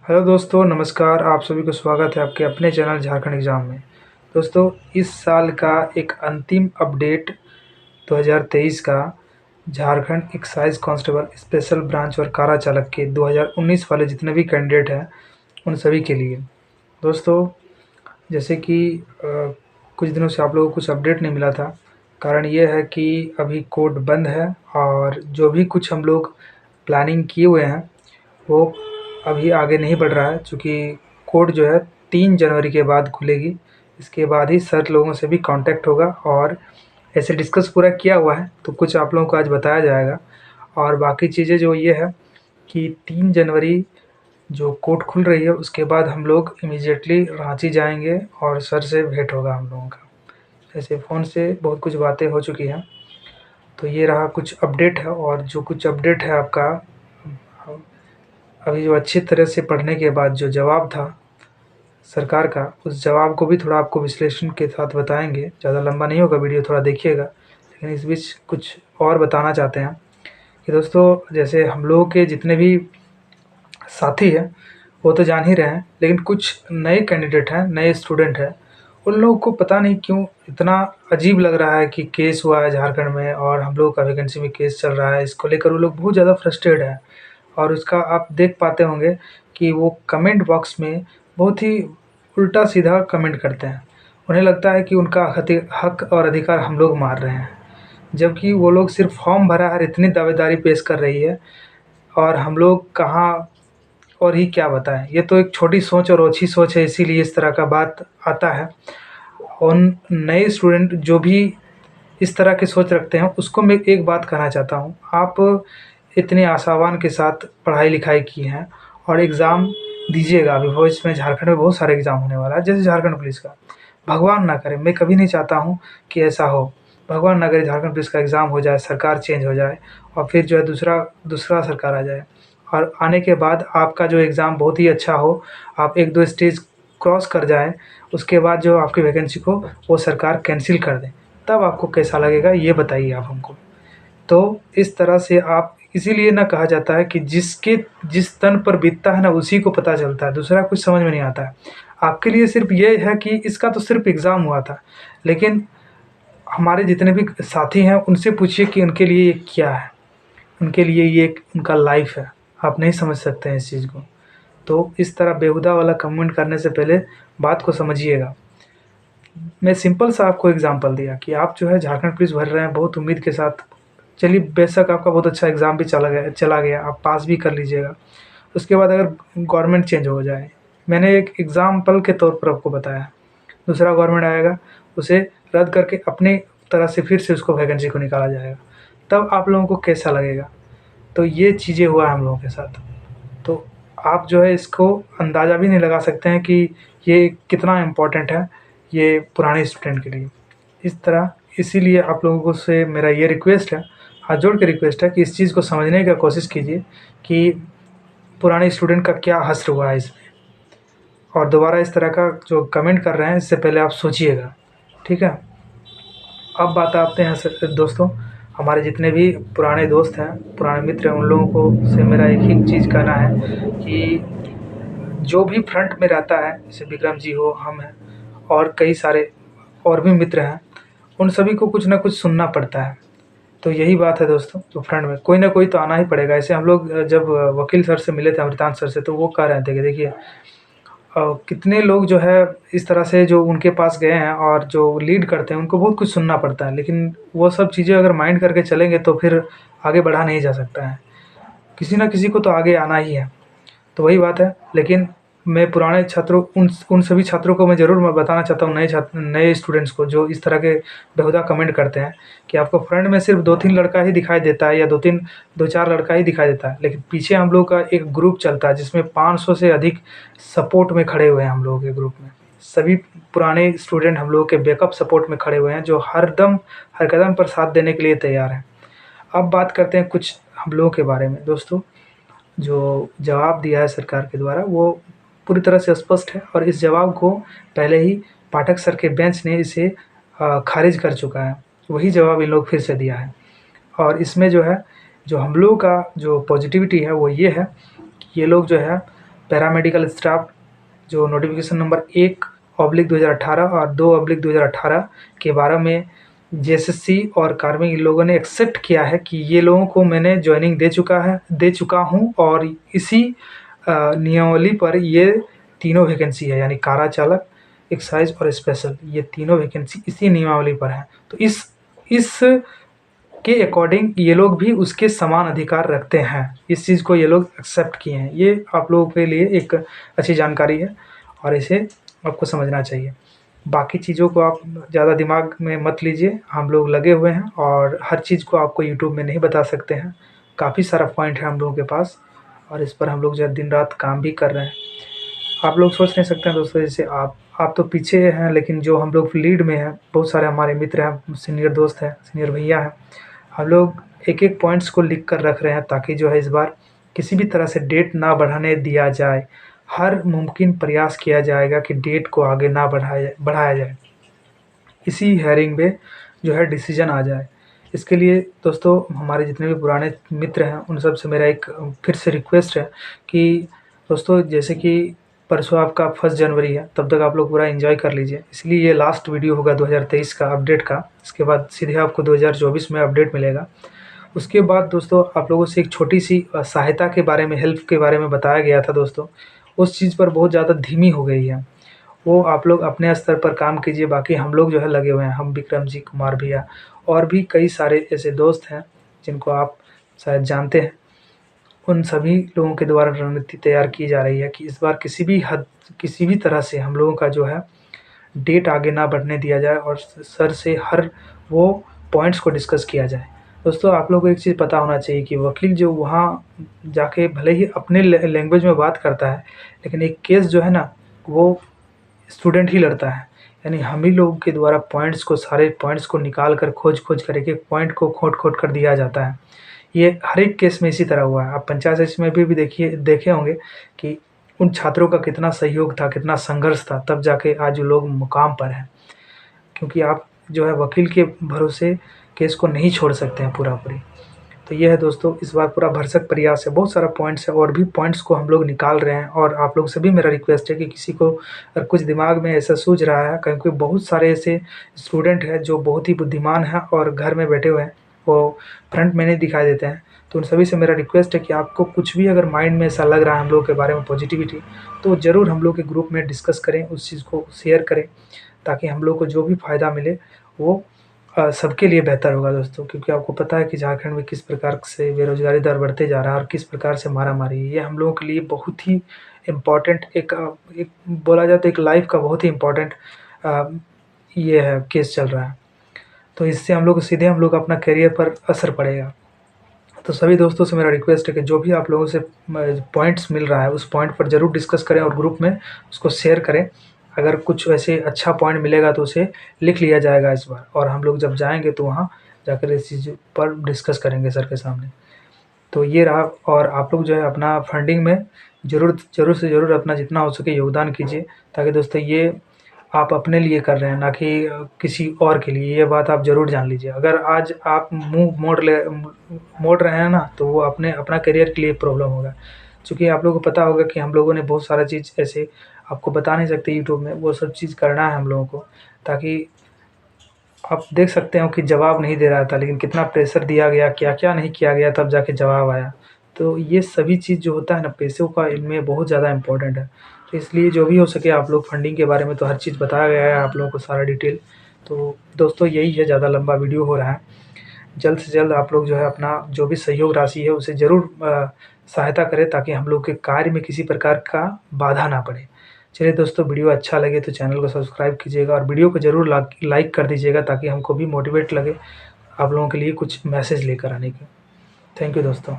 Hello दोस्तों, नमस्कार। आप सभी को स्वागत है आपके अपने चैनल झारखंड एग्ज़ाम में। दोस्तों, इस साल का एक अंतिम अपडेट 2023 का Jharkhand excise constable special branch और कारा चालक के 2019 वाले जितने भी कैंडिडेट हैं उन सभी के लिए। दोस्तों, जैसे कि कुछ दिनों से आप लोगों को कुछ अपडेट नहीं मिला था। कारण ये है कि अभी कोर्ट बंद है और जो भी कुछ हम लोग प्लानिंग किए हुए हैं वो अभी आगे नहीं बढ़ रहा है, चूँकि कोर्ट जो है 3 जनवरी के बाद खुलेगी। इसके बाद ही सर लोगों से भी कांटेक्ट होगा और ऐसे डिस्कस पूरा किया हुआ है, तो कुछ आप लोगों को आज बताया जाएगा। और बाकी चीज़ें जो ये है कि 3 जनवरी जो कोर्ट खुल रही है उसके बाद हम लोग इमीडिएटली रांची जाएंगे और सर से भेंट होगा हम लोगों का। ऐसे फ़ोन से बहुत कुछ बातें हो चुकी हैं। तो ये रहा कुछ अपडेट है, और जो कुछ अपडेट है आपका अभी जो अच्छी तरह से पढ़ने के बाद जो जवाब था सरकार का, उस जवाब को भी थोड़ा आपको विश्लेषण के साथ बताएंगे। ज़्यादा लंबा नहीं होगा वीडियो, थोड़ा देखिएगा। लेकिन इस बीच कुछ और बताना चाहते हैं कि दोस्तों, जैसे हम लोगों के जितने भी साथी हैं वो तो जान ही रहे हैं, लेकिन कुछ नए कैंडिडेट हैं, नए स्टूडेंट हैं। उन लोगों को पता नहीं क्यों इतना अजीब लग रहा है कि केस हुआ है झारखंड में और हम लोगों का वैकेंसी में केस चल रहा है। इसको लेकर वो लोग बहुत ज़्यादा फ्रस्ट्रेटेड हैं। और उसका आप देख पाते होंगे कि वो कमेंट बॉक्स में बहुत ही उल्टा-सीधा कमेंट करते हैं। उन्हें लगता है कि उनका हक और अधिकार हम लोग मार रहे हैं, जबकि वो लोग सिर्फ़ फॉर्म भरा है और इतनी दावेदारी पेश कर रही है, और हम लोग कहाँ और ही क्या बताएँ। ये तो एक छोटी सोच और ओछी सोच है, इसीलिए इस तरह का बात आता है। उन नए स्टूडेंट जो भी इस तरह की सोच रखते हैं उसको मैं एक बात कहना चाहता हूँ। आप इतने आशावान के साथ पढ़ाई-लिखाई की हैं और एग्ज़ाम दीजिएगा। अभी भविष्य में झारखंड में बहुत सारे एग्ज़ाम होने वाला है, जैसे झारखंड पुलिस का। भगवान ना करे, मैं कभी नहीं चाहता हूँ कि ऐसा हो। भगवान ना करे झारखंड पुलिस का एग्ज़ाम हो जाए, सरकार चेंज हो जाए और फिर जो है दूसरा सरकार आ जाए, और आने के बाद आपका जो एग्ज़ाम बहुत ही अच्छा हो, आप 1-2 स्टेज क्रॉस कर जाएँ, उसके बाद जो आपकी वैकेंसी को वो सरकार कैंसल कर दें। तब आपको कैसा लगेगा ये बताइए आप हमको। तो इस तरह से आप, इसीलिए ना कहा जाता है कि जिस तन पर बीतता है ना उसी को पता चलता है, दूसरा कुछ समझ में नहीं आता है। आपके लिए सिर्फ़ ये है कि इसका तो सिर्फ़ एग्ज़ाम हुआ था, लेकिन हमारे जितने भी साथी हैं उनसे पूछिए कि उनके लिए ये क्या है? उनके लिए ये एक उनका लाइफ़ है। आप नहीं समझ सकते हैं इस चीज़ को। तो इस तरह बेहुदा वाला कमेंट करने से पहले बात को समझिएगा। मैं सिंपल सा आपको एग्ज़ाम्पल दिया कि आप जो है झारखंड पुलिस भर रहे हैं बहुत उम्मीद के साथ। चलिए, बेशक आपका बहुत अच्छा एग्ज़ाम भी चला गया, आप पास भी कर लीजिएगा। उसके बाद अगर गवर्नमेंट चेंज हो जाए, मैंने एक एग्ज़ाम्पल के तौर पर आपको बताया, दूसरा गवर्नमेंट आएगा, उसे रद्द करके अपनी तरह से फिर से उसको वैकेंसी को निकाला जाएगा, तब आप लोगों को कैसा लगेगा? तो ये चीज़ें हुआ है हम लोगों के साथ। तो आप जो है इसको अंदाज़ा भी नहीं लगा सकते हैं कि ये कितना इम्पोर्टेंट है, ये पुराने स्टूडेंट के लिए। इस तरह इसीलिए आप लोगों को से मेरा ये रिक्वेस्ट है, हाथ जोड़ के रिक्वेस्ट है कि इस चीज़ को समझने का कोशिश कीजिए कि पुराने स्टूडेंट का क्या हश्र हुआ है इसमें। और दोबारा इस तरह का जो कमेंट कर रहे हैं, इससे पहले आप सोचिएगा, ठीक है? अब बात आते हैं दोस्तों, हमारे जितने भी पुराने दोस्त हैं, पुराने मित्र हैं, उन लोगों को से मेरा एक ही चीज़ कहना है कि जो भी फ्रंट में रहता है, जैसे विक्रम जी हो, हम हैं और कई सारे और भी मित्र हैं, उन सभी को कुछ ना कुछ सुनना पड़ता है। तो यही बात है दोस्तों, जो फ्रंट में कोई ना कोई तो आना ही पड़ेगा। ऐसे हम लोग जब वकील सर से मिले थे, अमृतांश सर से, तो वो कह रहे थे कि देखिए, कितने लोग जो है इस तरह से जो उनके पास गए हैं और जो लीड करते हैं उनको बहुत कुछ सुनना पड़ता है, लेकिन वो सब चीज़ें अगर माइंड करके चलेंगे तो फिर आगे बढ़ा नहीं जा सकता है। किसी न किसी को तो आगे आना ही है। तो वही बात है। लेकिन मैं पुराने छात्रों, उन सभी छात्रों को मैं ज़रूर मैं बताना चाहता हूँ, नए स्टूडेंट्स को जो इस तरह के बेहुदा कमेंट करते हैं कि आपको फ्रंट में सिर्फ 2-3 लड़का ही दिखाई देता है, या 2-4 लड़का ही दिखाई देता है, लेकिन पीछे हम लोग का एक ग्रुप चलता है जिसमें 500 से अधिक सपोर्ट में खड़े हुए हैं। हम लोगों के ग्रुप में सभी पुराने स्टूडेंट हम लोग के बैकअप सपोर्ट में खड़े हुए हैं, जो हर कदम पर साथ देने के लिए तैयार हैं। अब बात करते हैं कुछ हम लोगों के बारे में। दोस्तों, जो जवाब दिया है सरकार के द्वारा वो पूरी तरह से स्पष्ट है, और इस जवाब को पहले ही पाठक सर के बेंच ने इसे खारिज कर चुका है। वही जवाब इन लोग फिर से दिया है, और इसमें जो है, जो हम लोगों का जो पॉजिटिविटी है वो ये है कि ये लोग जो है पैरामेडिकल स्टाफ जो नोटिफिकेशन नंबर 1/2018 और 2/2018 के बारे में जेएसएससी और कार्मिक इन लोगों ने एक्सेप्ट किया है कि ये लोगों को मैंने ज्वाइनिंग दे चुका हूँ और इसी नियमावली पर ये तीनों वैकेंसी है, यानी कारा चालक, एक्साइज और स्पेशल, ये तीनों वैकेंसी इसी नियमावली पर है। तो इस के अकॉर्डिंग ये लोग भी उसके समान अधिकार रखते हैं। इस चीज़ को ये लोग एक्सेप्ट किए हैं। ये आप लोगों के लिए एक अच्छी जानकारी है और इसे आपको समझना चाहिए। बाकी चीज़ों को आप ज़्यादा दिमाग में मत लीजिए, हम लोग लगे हुए हैं और हर चीज़ को आपको यूट्यूब में नहीं बता सकते हैं। काफ़ी सारा पॉइंट है हम लोगों के पास और इस पर हम लोग जो है दिन रात काम भी कर रहे हैं। आप लोग सोच नहीं सकते हैं दोस्तों, जैसे आप तो पीछे हैं, लेकिन जो हम लोग लीड में हैं, बहुत सारे हमारे मित्र हैं, सीनियर दोस्त हैं, सीनियर भैया हैं, हम लोग एक पॉइंट्स को लिख कर रख रहे हैं ताकि जो है इस बार किसी भी तरह से डेट ना बढ़ाने दिया जाए। हर मुमकिन प्रयास किया जाएगा कि डेट को आगे ना बढ़ाया जाए, इसी हेयरिंग में जो है डिसीजन आ जाए। इसके लिए दोस्तों हमारे जितने भी पुराने मित्र हैं उन सब से मेरा एक फिर से रिक्वेस्ट है कि दोस्तों, जैसे कि परसों आपका 1 जनवरी है, तब तक आप लोग पूरा एंजॉय कर लीजिए। इसलिए ये लास्ट वीडियो होगा 2023 का अपडेट का। इसके बाद सीधे आपको 2024 में अपडेट मिलेगा। उसके बाद दोस्तों आप लोगों से एक छोटी सी सहायता के बारे में, हेल्प के बारे में बताया गया था दोस्तों, उस चीज़ पर बहुत ज़्यादा धीमी हो गई है। वो आप लोग अपने स्तर पर काम कीजिए, बाकी हम लोग जो है लगे हुए हैं, हम विक्रम जी, कुमार भैया और भी कई सारे ऐसे दोस्त हैं जिनको आप शायद जानते हैं। उन सभी लोगों के द्वारा रणनीति तैयार की जा रही है कि इस बार किसी भी तरह से हम लोगों का जो है डेट आगे ना बढ़ने दिया जाए और सर से हर वो पॉइंट्स को डिस्कस किया जाए। दोस्तों आप लोगों को एक चीज़ पता होना चाहिए कि वकील जो वहाँ जाके भले ही अपने लैंग्वेज में बात करता है, लेकिन एक केस जो है ना वो स्टूडेंट ही लड़ता है। यानी हम ही लोगों के द्वारा सारे पॉइंट्स को निकाल कर खोज कर एक पॉइंट को खोट कर दिया जाता है। ये हर एक केस में इसी तरह हुआ है। आप पंचायत सचिव में भी देखे होंगे कि उन छात्रों का कितना सहयोग था, कितना संघर्ष था, तब जाके आज वो लोग मुकाम पर हैं। क्योंकि आप जो है वकील के भरोसे केस को नहीं छोड़ सकते हैं पूरी। तो ये है दोस्तों, इस बार पूरा भरसक प्रयास है, बहुत सारा पॉइंट्स है और भी पॉइंट्स को हम लोग निकाल रहे हैं। और आप लोग से भी मेरा रिक्वेस्ट है कि किसी को अगर कुछ दिमाग में ऐसा सूझ रहा है, क्योंकि बहुत सारे ऐसे स्टूडेंट हैं जो बहुत ही बुद्धिमान हैं और घर में बैठे हुए हैं, वो फ्रंट में नहीं दिखाई देते हैं। तो उन सभी से मेरा रिक्वेस्ट है कि आपको कुछ भी अगर माइंड में ऐसा लग रहा है हम लोग के बारे में पॉजिटिविटी, तो ज़रूर हम लोग के ग्रुप में डिस्कस करें, उस चीज़ को शेयर करें, ताकि हम लोग को जो भी फ़ायदा मिले वो सबके लिए बेहतर होगा दोस्तों। क्योंकि आपको पता है कि झारखंड में किस प्रकार से बेरोज़गारी दर बढ़ते जा रहा है और किस प्रकार से मारामारी है। ये हम लोगों के लिए बहुत ही इम्पोर्टेंट एक बोला जाए तो एक लाइफ का बहुत ही इम्पोर्टेंट ये है, केस चल रहा है। तो इससे हम लोग सीधे अपना करियर पर असर पड़ेगा। तो सभी दोस्तों से मेरा रिक्वेस्ट है कि जो भी आप लोगों से पॉइंट्स मिल रहा है उस पॉइंट पर ज़रूर डिस्कस करें और ग्रुप में उसको शेयर करें। अगर कुछ वैसे अच्छा पॉइंट मिलेगा तो उसे लिख लिया जाएगा इस बार, और हम लोग जब जाएंगे तो वहाँ जाकर इस चीज़ पर डिस्कस करेंगे सर के सामने। तो ये रहा। और आप लोग जो है अपना फंडिंग में ज़रूर से ज़रूर अपना जितना हो सके योगदान कीजिए, ताकि दोस्तों ये आप अपने लिए कर रहे हैं, ना कि किसी और के लिए। ये बात आप ज़रूर जान लीजिए। अगर आज आप मुँह मोड़ रहे हैं ना, तो वो अपना करियर के लिए प्रॉब्लम होगा। चूँकि आप लोगों को पता होगा कि हम लोगों ने बहुत सारा चीज़ ऐसे आपको बता नहीं सकते यूट्यूब में, वो सब चीज़ करना है हम लोगों को, ताकि आप देख सकते हो कि जवाब नहीं दे रहा था, लेकिन कितना प्रेशर दिया गया, क्या-क्या नहीं किया गया, तब जाके जवाब आया। तो ये सभी चीज़ जो होता है ना, पैसों का इनमें बहुत ज़्यादा इम्पोर्टेंट है। तो इसलिए जो भी हो सके आप लोग फंडिंग के बारे में तो हर चीज़ बताया गया है आप लोगों को सारा डिटेल। तो दोस्तों यही है, ज़्यादा लंबा वीडियो हो रहा है। जल्द से जल्द आप लोग जो है अपना जो भी सहयोग राशि है उसे ज़रूर सहायता करें, ताकि हम लोग के कार्य में किसी प्रकार का बाधा ना पड़े। चलिए दोस्तों, वीडियो अच्छा लगे तो चैनल को सब्सक्राइब कीजिएगा और वीडियो को ज़रूर लाइक कर दीजिएगा, ताकि हमको भी मोटिवेट लगे आप लोगों के लिए कुछ मैसेज लेकर आने के। थैंक यू दोस्तों।